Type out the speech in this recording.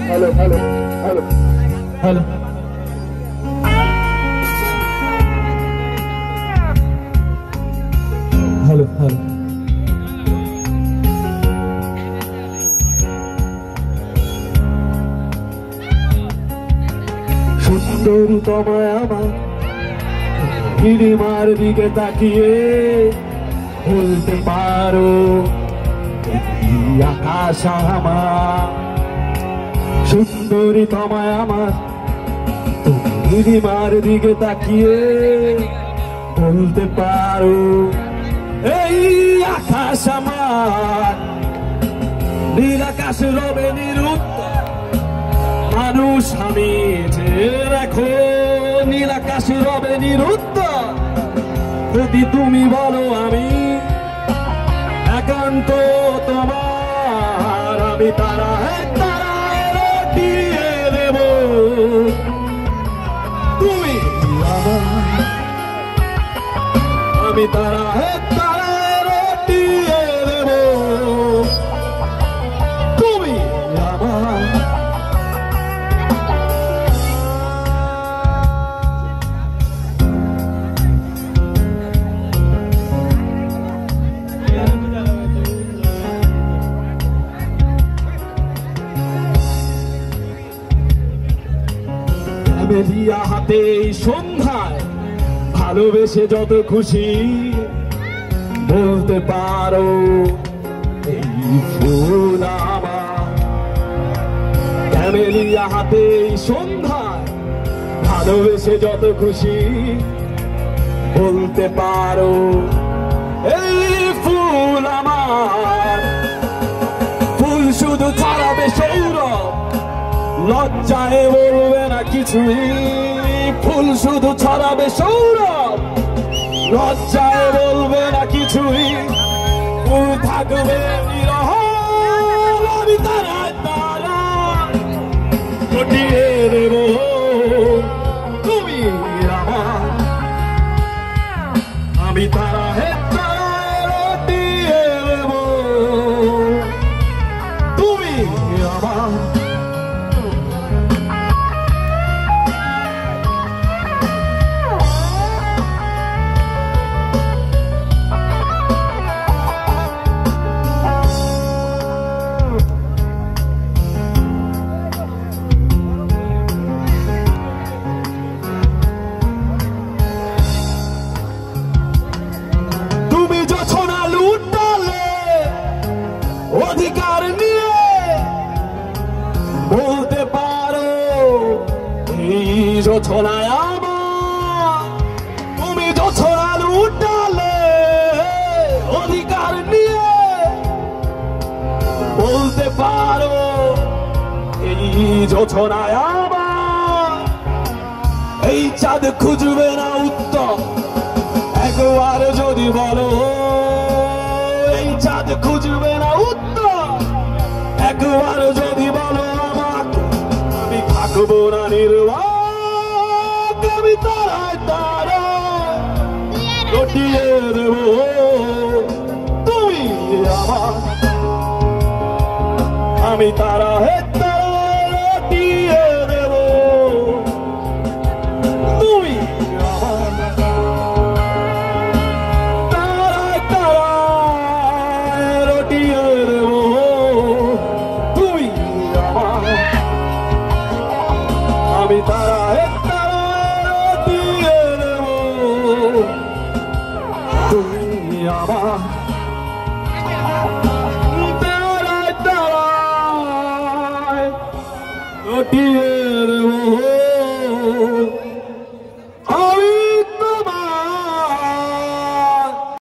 hello hello hello hello hello hello সুন্দর তোমায় আমার হিড়িমার দিকে তাকিয়ে বলতে পারো আকাশ আমার সুন্দরী তোমায় আমার হিড়িমার দিকে তাকিয়ে বলতে পারো এই আকাশ আমার নীল আকাশ রবে নিরুত্তর মানুষ আমি যে রাখো নীল আকাশ রবে নিরুত্তর যদি তুমি বলো আমি একান্ত তোমার আমি তারা দিয়ে দেব তুমি আমি তারা দিয়ে দেব তুমি আমার মেলিয়া হাতে সন্ধ্যায় ভালোবেসে যত খুশি বলতে পারো এই ফুল আমার মেলিয়া হাতে সন্ধ্যায় ভালোবেসে যত খুশি বলতে পারো এই ফুল আমার ফুল শুধু ছড়াবে সৌরভ লজ্জায় বলবে না কিছুই ফুল শুধু ছড়াবে সৌরভ লজ্জায় বলবে না কিছুই ফুল থাকবে নিরহ আমি তারা তারা ফুটিয়ে দেব তুমি আমার আমি তারা দিয়ে দেব তুমি আমার অধিকার নিয়ে বলতে পারো এই যোছনায় আমার তুমি যোছনা লুটালে অধিকার নিয়ে বলতে পারো এই যোছনায় আমার এই চাঁদ খুঁজবে না উত্তর একবার যদি বলো এই চাঁদ খুঁজবে না উত্তর একবার যদি বলো আমাকে আমি থাকবো না নির্বাক আমি তারায় তারা লুটিয়ে দেব তুমি আমার আমি তারা লুটিয়ে দেব তুমি আমার আমি তারা দিয়ে দেব তুমি আমার